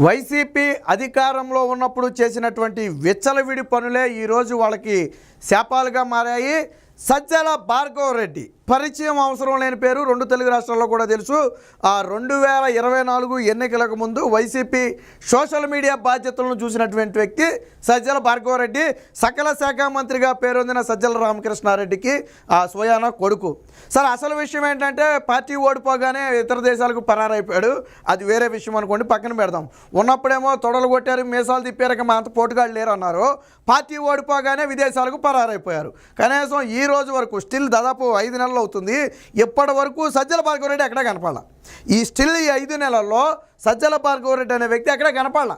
YCP అధికారంలో ఉన్నప్పుడు చేసినటువంటి విచ్చలవిడి పనులే ఈరోజు వాళ్ళకి శాపాలుగా మారాయి. సజ్జల భార్గవ్ రెడ్డి పరిచయం అవసరం లేని పేరు రెండు తెలుగు రాష్ట్రాల్లో కూడా తెలుసు. ఆ 2024 ఎన్నికలకు ముందు వైసీపీ సోషల్ మీడియా బాధ్యతలను చూసినటువంటి వ్యక్తి సజ్జల భార్గవ్ రెడ్డి. సకల శాఖ మంత్రిగా పేరొందిన సజ్జల రామకృష్ణారెడ్డికి ఆ స్వయాన కొడుకు. సార్, అసలు విషయం ఏంటంటే పార్టీ ఓడిపోగానే ఇతర దేశాలకు పరారైపోయాడు. అది వేరే విషయం అనుకోండి, పక్కన పెడదాం. ఉన్నప్పుడేమో తొడలు కొట్టారు, మీసాలు తిప్పారు, మా అంత పోటుగాళ్ళు లేరు అన్నారు. పార్టీ ఓడిపోగానే విదేశాలకు పరారైపోయారు. కనీసం ఈ రోజు వరకు స్టిల్ దాదాపు 5 నెలలు అవుతుంది. ఇప్పటి వరకు సజ్జల భార్గవ్ రెడ్డి ఎక్కడా కనపడాల. ఈ 5 నెలల్లో సజ్జల భార్గవ్ రెడ్డి అనే వ్యక్తి ఎక్కడా కనపడాల.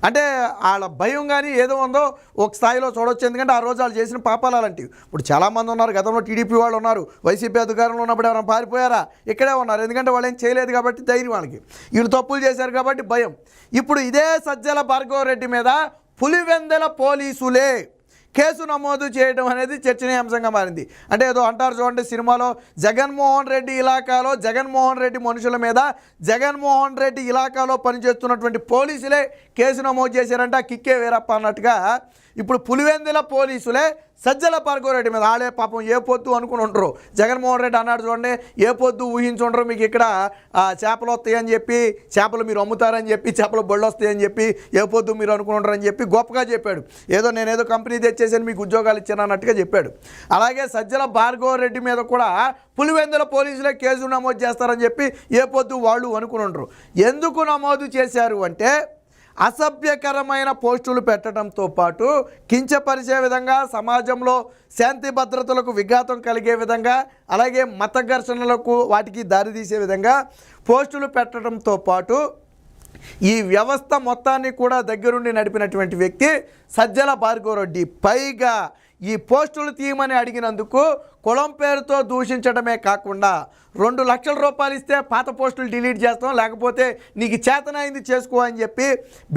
అంటే వాళ్ళ భయం కానీ ఏదో ఉందో ఒక స్థాయిలో చూడవచ్చు. ఎందుకంటే ఆ రోజు వాళ్ళు చేసిన పాపాలు అలాంటివి. ఇప్పుడు చాలామంది ఉన్నారు, గతంలో టీడీపీ వాళ్ళు ఉన్నారు, వైసీపీ అధికారంలో ఉన్నప్పుడు ఎవరైనా పారిపోయారా? ఇక్కడే ఉన్నారు. ఎందుకంటే వాళ్ళు ఏం చేయలేదు కాబట్టి ధైర్యం వాళ్ళకి. వీళ్ళు తప్పులు చేశారు కాబట్టి భయం. ఇప్పుడు ఇదే సజ్జల భార్గవ్ రెడ్డి మీద పులివెందుల పోలీసులే కేసు నమోదు చేయడం అనేది చర్చనీయాంశంగా మారింది. అంటే ఏదో అంటారు చూడండి సినిమాలో, జగన్మోహన్ రెడ్డి ఇలాకాలో జగన్మోహన్ రెడ్డి మనుషుల మీద జగన్మోహన్ రెడ్డి ఇలాకాలో పనిచేస్తున్నటువంటి పోలీసులే కేసు నమోదు చేశారంటే ఆ కిక్కే వేరప్ప అన్నట్టుగా ఇప్పుడు పులివెందుల పోలీసులే సజ్జల భార్గవ్ రెడ్డి మీద ఆడే పాపం ఏ పొద్దు అనుకుని ఉంటారు. జగన్మోహన్ రెడ్డి అన్నాడు చూడండి, ఏ పొద్దు ఊహించుంటారు, మీకు ఇక్కడ చేపలు వస్తాయని చెప్పి, చేపలు మీరు అమ్ముతారని చెప్పి, చేపలు బళ్ళు వస్తాయని చెప్పి, ఏ పొద్దు మీరు అనుకుంటారని చెప్పి గొప్పగా చెప్పాడు. ఏదో నేనేదో కంపెనీ తెచ్చేసాను మీకు ఉద్యోగాలు ఇచ్చాను అన్నట్టుగా చెప్పాడు. అలాగే సజ్జల భార్గవ్ రెడ్డి మీద కూడా పులివెందుల పోలీసులే కేసు నమోదు చేస్తారని చెప్పి ఏ పొద్దు వాళ్ళు అనుకుని ఉంటారు. ఎందుకు నమోదు చేశారు అంటే, అసభ్యకరమైన పోస్టులు పెట్టడంతో పాటు కించపరిచే విధంగా, సమాజంలో శాంతి భద్రతలకు విఘాతం కలిగే విధంగా, అలాగే మత ఘర్షణలకు వాటికి దారితీసే విధంగా పోస్టులు పెట్టడంతో పాటు ఈ వ్యవస్థ మొత్తాన్ని కూడా దగ్గరుండి నడిపినటువంటి వ్యక్తి సజ్జల భార్గవ్ రెడ్డి. పైగా ఈ పోస్టులు తీయమని అడిగినందుకు కులం పేరుతో దూషించడమే కాకుండా 2 లక్షల రూపాయలు ఇస్తే పాత పోస్టులు డిలీట్ చేస్తాం, లేకపోతే నీకు చేతనైంది చేసుకో అని చెప్పి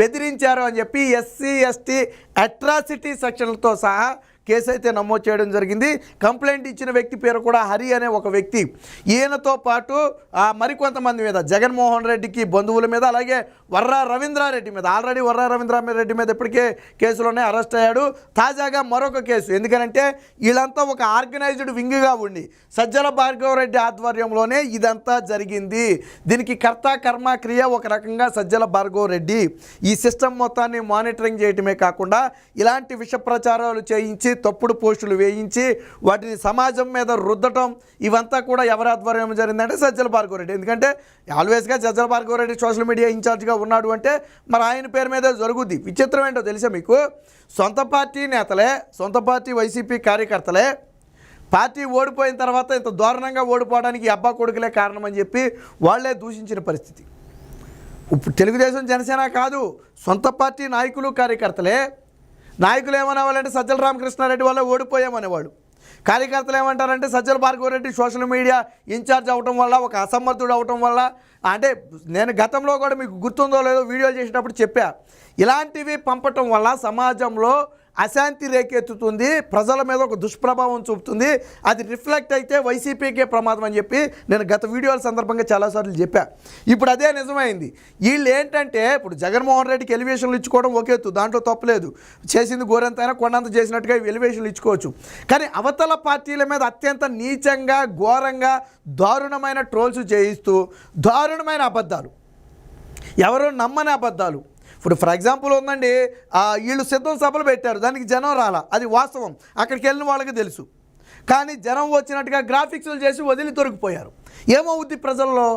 బెదిరించారు అని చెప్పి SC ST అట్రాసిటీ సెక్షన్లతో సహా కేసు అయితే నమోదు చేయడం జరిగింది. కంప్లైంట్ ఇచ్చిన వ్యక్తి పేరు కూడా హరి అనే ఒక వ్యక్తి. ఈయనతో పాటు మరికొంతమంది మీద, జగన్మోహన్ రెడ్డికి బంధువుల మీద, అలాగే వర్రా రవీంద్రారెడ్డి మీద, ఆల్రెడీ వర్రా రవీంద్రారెడ్డి మీద ఇప్పటికే కేసులోనే అరెస్ట్ అయ్యాడు. తాజాగా మరొక కేసు. ఎందుకంటే వీళ్ళంతా ఒక ఆర్గనైజ్డ్ వింగ్గా ఉండి సజ్జల భార్గవ్ రెడ్డి ఆధ్వర్యంలోనే ఇదంతా జరిగింది. దీనికి కర్త కర్మ క్రియ ఒక రకంగా సజ్జల భార్గవ్ రెడ్డి. ఈ సిస్టమ్ మొత్తాన్ని మానిటరింగ్ చేయటమే కాకుండా ఇలాంటి విష ప్రచారాలు చేయించి, తప్పుడు పోస్టులు వేయించి, వాటిని సమాజం మీద రుద్దటం, ఇవంతా కూడా ఎవరి ఆధ్వర్యం జరిగిందంటే సజ్జల భార్గవ్ రెడ్డి. ఎందుకంటే ఆల్వేస్గా సజ్జల భార్గవ్ రెడ్డి సోషల్ మీడియా ఇన్ఛార్జ్గా ఉన్నాడు అంటే మరి ఆయన పేరు మీదే జరుగుద్ది. విచిత్రం ఏంటో తెలుసా మీకు? సొంత పార్టీ నేతలే, సొంత పార్టీ వైసీపీ కార్యకర్తలే పార్టీ ఓడిపోయిన తర్వాత ఇంత దారుణంగా ఓడిపోవడానికి అబ్బా కొడుకులే కారణం అని చెప్పి వాళ్లే దూషించిన పరిస్థితి. ఇప్పుడు తెలుగుదేశం జనసేన కాదు, సొంత పార్టీ నాయకులు కార్యకర్తలే. నాయకులు ఏమనేవాళ్ళంటే సజ్జల రామకృష్ణారెడ్డి వల్ల ఓడిపోయామనేవాడు. కార్యకర్తలు ఏమంటారంటే Sajjala Bhargav Reddy social media incharge అవటం వల్ల, ఒక అసమర్థుడు అవటం వల్ల. అంటే నేను గతంలో కూడా మీకు గుర్తుందో లేదో వీడియోలు చేసేటప్పుడు చెప్పా, ఇలాంటివి పంపటం వల్ల సమాజంలో అశాంతి రేకెత్తుతుంది, ప్రజల మీద ఒక దుష్ప్రభావం చూపుతుంది. అది రిఫ్లెక్ట్ అయితే వైసీపీకే ప్రమాదం అని చెప్పి నేను గత వీడియోల సందర్భంగా చాలాసార్లు చెప్పా. ఇప్పుడు అదే నిజమైంది. వీళ్ళు ఏంటంటే, ఇప్పుడు జగన్మోహన్ రెడ్డికి ఎలివేషన్లు ఇచ్చుకోవడం ఒకేత్తు, దాంట్లో తప్పులేదు. చేసింది గోరంతైనా కొండంత చేసినట్టుగా ఎలివేషన్లు ఇచ్చుకోవచ్చు. కానీ అవతల పార్టీల మీద అత్యంత నీచంగా, ఘోరంగా, దారుణమైన ట్రోల్స్ చేయిస్తూ, దారుణమైన అబద్ధాలు, ఎవరు నమ్మని అబద్ధాలు. ఇప్పుడు ఫర్ ఎగ్జాంపుల్ ఉందండి, వీళ్ళు సిద్ధం సభలు పెట్టారు, దానికి జనం రాలా, అది వాస్తవం, అక్కడికి వెళ్ళిన వాళ్ళకి తెలుసు. కానీ జనం వచ్చినట్టుగా గ్రాఫిక్స్లు చేసి వదిలి దొరికిపోయారు. ఏమవుద్ది ప్రజల్లో?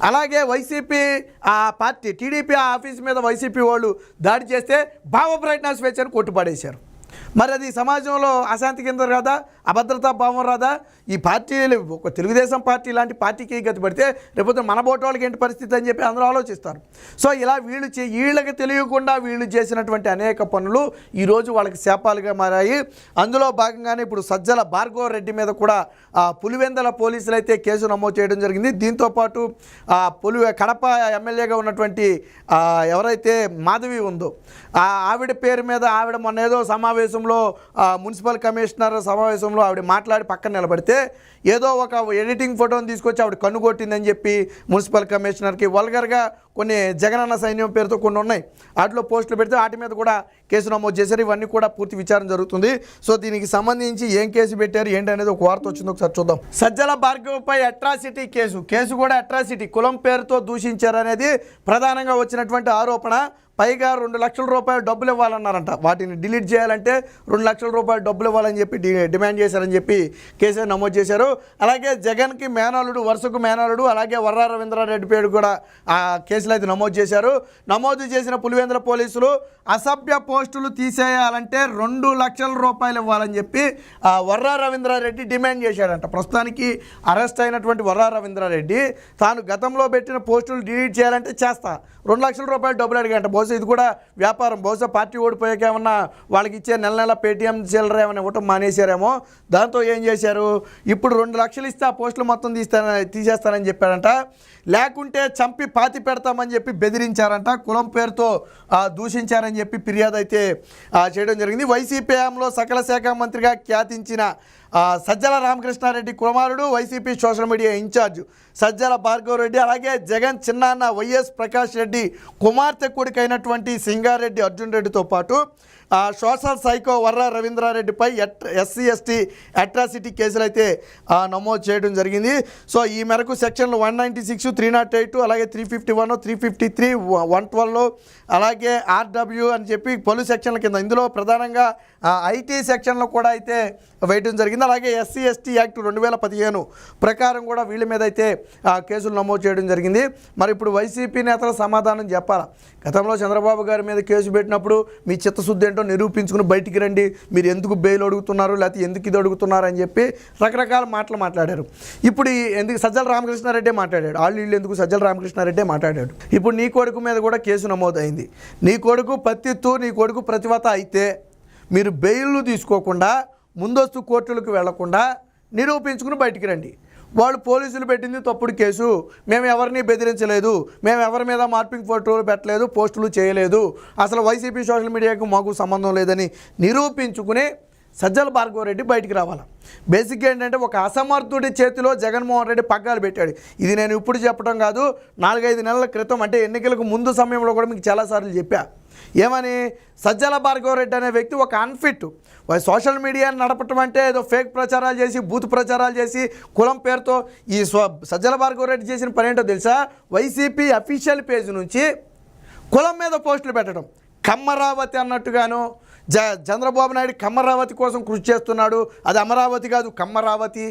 అలాగే వైసీపీ పార్టీ టీడీపీ ఆఫీస్ మీద వైసీపీ వాళ్ళు దాడి చేస్తే భావ ప్రయత్న స్వేచ్ఛ అని కొట్టుపడేశారు. మరి అది సమాజంలో అశాంతి కింద రాదా? అభద్రతా భావం రాదా? ఈ పార్టీలు, ఒక తెలుగుదేశం పార్టీ లాంటి పార్టీకి గతి పడితే రేపు మన బోట వాళ్ళకి ఏంటి పరిస్థితి అని చెప్పి అందరూ ఆలోచిస్తారు. సో ఇలా వీళ్ళకి తెలియకుండా వీళ్ళు చేసినటువంటి అనేక పనులు ఈరోజు వాళ్ళకి శాపాలుగా మారాయి. అందులో భాగంగానే ఇప్పుడు సజ్జల భార్గవ్ రెడ్డి మీద కూడా పులివెందుల పోలీసులు అయితే కేసు నమోదు చేయడం జరిగింది. దీంతోపాటు కడప ఎమ్మెల్యేగా ఉన్నటువంటి ఎవరైతే మాధవి ఉందో ఆవిడ పేరు మీద, ఆవిడ మొన్న ఏదో సమావేశంలో మున్సిపల్ కమిషనర్ సమావేశంలో ఆవిడ మాట్లాడి పక్కన నిలబడితే ఏదో ఒక ఎడిటింగ్ ఫోటోని తీసుకొచ్చి ఆవిడ కన్ను కొట్టిందని చెప్పి మున్సిపల్ కమిషనర్కి వల్గర్గా కొన్ని జగనన్న సైన్యం పేరుతో కొన్ని ఉన్నాయి, వాటిలో పోస్టులు పెడితే వాటి మీద కూడా కేసు నమోదు చేశారు. ఇవన్నీ కూడా పూర్తి విచారణ జరుగుతుంది. సో దీనికి సంబంధించి ఏం కేసు పెట్టారు ఏంటి అనేది ఒక వార్త వచ్చింది, ఒకసారి చూద్దాం. సజ్జల భార్గవపై అట్రాసిటీ కేసు కూడా అట్రాసిటీ, కులం పేరుతో దూషించారనేది ప్రధానంగా వచ్చినటువంటి ఆరోపణ. పైగా 2 లక్షల రూపాయలు డబ్బులు ఇవ్వాలన్నారంట. వాటిని డిలీట్ చేయాలంటే 2 లక్షల రూపాయలు డబ్బులు ఇవ్వాలని చెప్పి డిమాండ్ చేశారని చెప్పి కేసు నమోదు చేశారు. అలాగే జగన్కి మేనలుడు, వరుసకు మేనలుడు, అలాగే వర్రా రవీంద్రారెడ్డి పేరు కూడా ఆ కేసులో అయితే నమోదు చేశారు. నమోదు చేసిన పులివెందుల పోలీసులు అసభ్య పోస్టులు తీసేయాలంటే 2 లక్షల రూపాయలు ఇవ్వాలని చెప్పి వర్రా రవీంద్రారెడ్డి డిమాండ్ చేశాడంట. ప్రస్తుతానికి అరెస్ట్ అయినటువంటి వర్రా రవీంద్రారెడ్డి తాను గతంలో పెట్టిన పోస్టులు డిలీట్ చేయాలంటే చేస్తా, 2 లక్షల రూపాయలు డబ్బులు అడిగాంట. బహుశా ఇది కూడా వ్యాపారం, బహుశా పార్టీ ఓడిపోయాక ఏమన్నా వాళ్ళకి ఇచ్చే నెల పేటీఎం చిల్లర ఏమైనా ఇవ్వటం మానేశారేమో. దాంతో ఏం చేశారు, ఇప్పుడు 2 లక్షలు ఇస్తే ఆ పోస్టులు మొత్తం తీసేస్తానని చెప్పాడంట. లేకుంటే చంపి పాతి పెడతామని చెప్పి బెదిరించారంట. కులం పేరుతో దూషించారని చెప్పి ఫిర్యాదు అయితే చేయడం జరిగింది. వైసీపీ హయాంలో సకల శాఖ మంత్రిగా ఖ్యాతించిన సజ్జల రామకృష్ణారెడ్డి కుమారుడు, YCP social media incharge Sajjala Bhargav Reddy, అలాగే జగన్ చిన్నాన్న వైఎస్ ప్రకాష్ రెడ్డి కుమార్తె కొడుకైనటువంటి సింగారెడ్డి అర్జున్ రెడ్డితో పాటు సోషల్ సైకో వర్రా రవీంద్రారెడ్డిపై SC/ST అట్రాసిటీ కేసులు అయితే నమోదు చేయడం జరిగింది. సో ఈ మేరకు సెక్షన్లు 196, 308, అలాగే 351, 353, 112, అలాగే RW అని చెప్పి పలు సెక్షన్ల కింద, ఇందులో ప్రధానంగా IT సెక్షన్లో కూడా అయితే వేయడం జరిగింది. అలాగే SC/ST యాక్ట్ 2015 ప్రకారం కూడా వీళ్ళ మీద అయితే కేసులు నమోదు చేయడం జరిగింది. మరి ఇప్పుడు వైసీపీ నేతల సమాధానం చెప్పాలా? గతంలో చంద్రబాబు గారి మీద కేసు పెట్టినప్పుడు మీ చిత్తశుద్ధి ఏంటో నిరూపించుకుని బయటికి రండి, మీరు ఎందుకు బెయిల్ అడుగుతున్నారు, లేకపోతే ఎందుకు ఇది అడుగుతున్నారు అని చెప్పి రకరకాల మాటలు మాట్లాడారు. ఇప్పుడు ఎందుకు సజ్జల రామకృష్ణారెడ్డి మాట్లాడాడు, వీళ్ళు ఎందుకు సజ్జల రామకృష్ణారెడ్డి మాట్లాడాడు. ఇప్పుడు నీ కొడుకు మీద కూడా కేసు నమోదైంది. నీ కొడుకు పత్తిత్తు, నీ కొడుకు ప్రతివత అయితే మీరు బెయిల్ను తీసుకోకుండా ముందస్తు కోర్టులకు వెళ్లకుండా నిరూపించుకుని బయటికి రండి. వాళ్ళు పోలీసులు పెట్టింది తప్పుడు కేసు, మేము ఎవరిని బెదిరించలేదు, మేము ఎవరి మీద మార్పింగ్ ఫోటోలు పెట్టలేదు, పోస్టులు చేయలేదు, అసలు వైసీపీ సోషల్ మీడియాకు మాకు సంబంధం లేదని నిరూపించుకుని సజ్జల భార్గవరెడ్డి బయటికి రావాలి. బేసిక్గా ఏంటంటే ఒక అసమర్థుడి చేతిలో జగన్మోహన్ రెడ్డి పగ్గాలు పెట్టాడు. ఇది నేను ఇప్పుడు చెప్పడం కాదు, 4-5 నెలల క్రితం, అంటే ఎన్నికలకు ముందు సమయంలో కూడా మీకు చాలాసార్లు చెప్పా. ఏమని, సజ్జల భార్గవరెడ్డి అనే వ్యక్తి ఒక అన్ఫిట్, సోషల్ మీడియాని నడపటం అంటే ఏదో ఫేక్ ప్రచారాలు చేసి, బూత్ ప్రచారాలు చేసి, కులం పేరుతో ఈ సజ్జల భార్గవరెడ్డి చేసిన పని ఏంటో తెలుసా? వైసీపీ అఫీషియల్ పేజ్ నుంచి కులం మీద పోస్టులు పెట్టడం, కమ్మరావతి అన్నట్టుగాను, చంద్రబాబు నాయుడు కమ్మరావతి కోసం కృషి చేస్తున్నాడు, అది అమరావతి కాదు కమ్మరావతి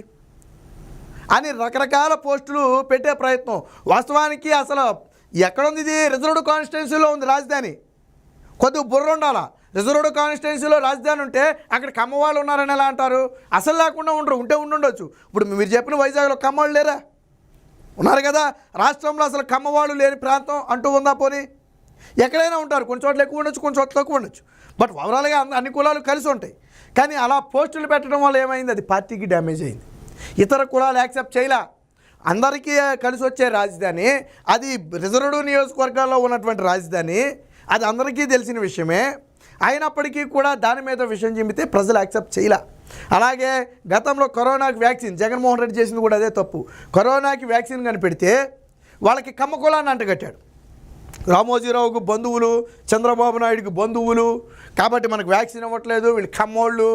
అని రకరకాల పోస్టులు పెట్టే ప్రయత్నం. వాస్తవానికి అసలు ఎక్కడుంది ఇది? రిజర్వ్డ్ కాన్స్టిట్యున్సీలో ఉంది రాజధాని. కొద్దిగా బుర్ర ఉండాలా. రిజర్వ్డ్ కాన్స్టిట్యున్సీలో రాజధాని ఉంటే అక్కడ కమ్మవాళ్ళు ఉన్నారని ఎలా అంటారు? అసలు లేకుండా ఉండరు, ఉంటే ఉండొచ్చు. ఇప్పుడు మీరు చెప్పిన వైజాగ్లో కమ్మవాళ్ళు లేరా? ఉన్నారు కదా. రాష్ట్రంలో అసలు కమ్మవాళ్ళు లేని ప్రాంతం అంటూ ఉందా? పోనీ ఎక్కడైనా ఉంటారు, కొన్ని చోట్ల ఎక్కువ ఉండొచ్చు, కొన్ని చోట్ల తక్కువ ఉండొచ్చు. బట్ ఓవరాల్గా అన్ని కులాలు కలిసి ఉంటాయి. కానీ అలా పోస్టులు పెట్టడం వల్ల ఏమైంది? అది పార్టీకి డ్యామేజ్ అయింది. ఇతర కులాలు యాక్సెప్ట్ చేయలే. అందరికీ కలిసి వచ్చే రాజధాని అది, రిజర్వ్డ్ నియోజకవర్గాల్లో ఉన్నటువంటి రాజధాని, అది అందరికీ తెలిసిన విషయమే. అయినప్పటికీ కూడా దాని మీద విషయం చెబితే ప్రజలు యాక్సెప్ట్ చేయలే. అలాగే గతంలో కరోనాకి వ్యాక్సిన్ జగన్మోహన్ రెడ్డి చేసింది కూడా అదే తప్పు. కరోనాకి వ్యాక్సిన్ కనిపెడితే వాళ్ళకి కమ్మ కులాన్ని అంటగట్టాడు. రామోజీరావుకు బంధువులు, చంద్రబాబు నాయుడుకి బంధువులు, కాబట్టి మనకు వ్యాక్సిన్ ఇవ్వట్లేదు, వీళ్ళు కమ్మోళ్ళు.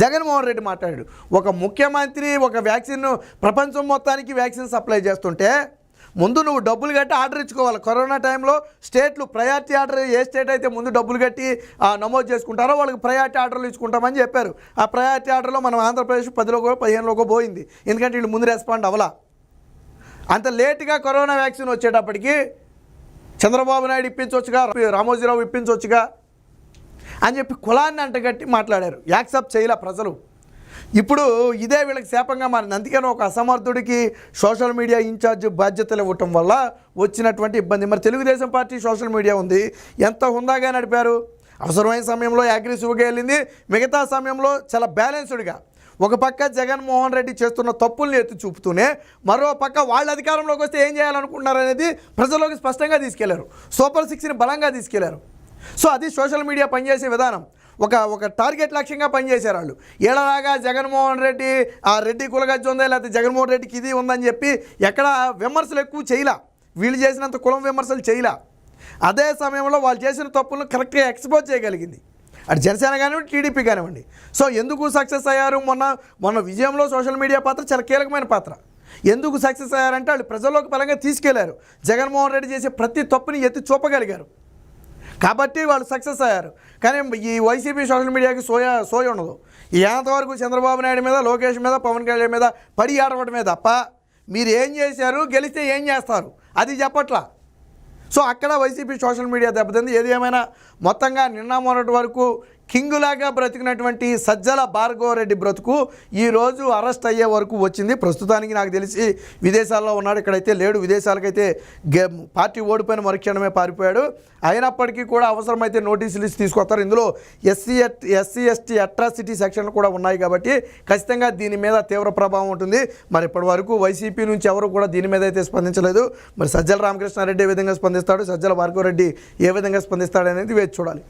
జగన్మోహన్ రెడ్డి మాట్లాడాడు, ఒక ముఖ్యమంత్రి ఒక వ్యాక్సిన్ ప్రపంచం మొత్తానికి వ్యాక్సిన్ సప్లై చేస్తుంటే ముందు నువ్వు డబ్బులు కట్టి ఆర్డర్ ఇచ్చుకోవాలి. కరోనా టైంలో స్టేట్లు ప్రయారిటీ ఆర్డర్, ఏ స్టేట్ అయితే ముందు డబ్బులు కట్టి నమోదు చేసుకుంటారో వాళ్ళకి ప్రయారిటీ ఆర్డర్లు ఇచ్చుకుంటామని చెప్పారు. ఆ ప్రయారిటీ ఆర్డర్లో మనం ఆంధ్రప్రదేశ్ 10లోకో 15లోకో పోయింది. ఎందుకంటే వీళ్ళు ముందు రెస్పాండ్ అవ్వాలా. అంత లేటుగా కరోనా వ్యాక్సిన్ వచ్చేటప్పటికి చంద్రబాబు నాయుడు ఇప్పించవచ్చుగా, రామోజీరావు ఇప్పించవచ్చుగా అని చెప్పి కులాన్ని అంటగట్టి మాట్లాడారు. యాక్సెప్ట్ చేయలే ప్రజలు. ఇప్పుడు ఇదే వీళ్ళకి శాపంగా మారింది. అందుకని ఒక అసమర్థుడికి సోషల్ మీడియా ఇన్ఛార్జ్ బాధ్యతలు ఇవ్వటం వల్ల వచ్చినటువంటి ఇబ్బంది. మరి తెలుగుదేశం పార్టీ సోషల్ మీడియా ఉంది, ఎంత హుందాగా నడిపారు. అవసరమైన సమయంలో అగ్రెసివ్గా వెళ్ళింది, మిగతా సమయంలో చాలా బ్యాలెన్స్డ్గా. ఒక పక్క జగన్మోహన్ రెడ్డి చేస్తున్న తప్పుల్ని ఎత్తి చూపుతూనే మరో పక్క వాళ్ళ అధికారంలోకి వస్తే ఏం చేయాలనుకుంటున్నారు అనేది ప్రజల్లోకి స్పష్టంగా తీసుకెళ్లారు. సూపర్ 6ని బలంగా తీసుకెళ్లారు. సో అది సోషల్ మీడియా పనిచేసే విధానం. ఒక టార్గెట్ లక్ష్యంగా పనిచేశారు వాళ్ళు. ఏళ్ళలాగా జగన్మోహన్ రెడ్డి ఆ రెడ్డి కులగజ్జ ఉందా, లేకపోతే జగన్మోహన్ రెడ్డికి ఇది ఉందని చెప్పి ఎక్కడ విమర్శలు ఎక్కువ చేయలే, వీళ్ళు చేసినంత కులం విమర్శలు చేయలే. అదే సమయంలో వాళ్ళు చేసిన తప్పులను కరెక్ట్గా ఎక్స్పోజ్ చేయగలిగింది అటు జనసేన కానివ్వండి, టీడీపీ కానివ్వండి. సో ఎందుకు సక్సెస్ అయ్యారు? మొన్న విజయంలో సోషల్ మీడియా పాత్ర చాలా కీలకమైన పాత్ర. ఎందుకు సక్సెస్ అయ్యారంటే వాళ్ళు ప్రజల్లోకి బలంగా తీసుకెళ్లారు, జగన్మోహన్ రెడ్డి చేసే ప్రతి తప్పుని ఎత్తి చూపగలిగారు కాబట్టి వాళ్ళు సక్సెస్ అయ్యారు. కానీ ఈ వైసీపీ సోషల్ మీడియాకి సోయ ఉండదు. ఎంతవరకు చంద్రబాబు నాయుడు మీద, లోకేష్ మీద, పవన్ కళ్యాణ్ మీద పడి ఆడవడమే తప్ప మీరు ఏం చేశారు, గెలిస్తే ఏం చేస్తారు అది చెప్పట్లా. సో అక్కడ వైసీపీ సోషల్ మీడియా దెబ్బతింది. ఏది ఏమైనా మొత్తంగా నిన్న మొన్నటి వరకు కింగులాగా బ్రతికినటువంటి సజ్జల భార్గవరెడ్డి బ్రతుకు ఈరోజు అరెస్ట్ అయ్యే వరకు వచ్చింది. ప్రస్తుతానికి నాకు తెలిసి విదేశాల్లో ఉన్నాడు, ఇక్కడైతే లేడు. విదేశాలకైతే పార్టీ ఓడిపోయిన మరుక్షణమే పారిపోయాడు. అయినప్పటికీ కూడా అవసరమైతే నోటీసులు ఇచ్చి తీసుకొస్తారు. ఇందులో ఎస్సీ ఎస్టీ అట్రాసిటీ సెక్షన్లు కూడా ఉన్నాయి కాబట్టి ఖచ్చితంగా దీని మీద తీవ్ర ప్రభావం ఉంటుంది. మరి ఇప్పటి వరకు వైసీపీ నుంచి ఎవరు కూడా దీని మీద అయితే స్పందించలేదు. మరి సజ్జల రామకృష్ణారెడ్డి ఏ విధంగా స్పందిస్తాడు, సజ్జల భార్గవరెడ్డి ఏ విధంగా స్పందిస్తాడు అనేది వేచి చూడాలి.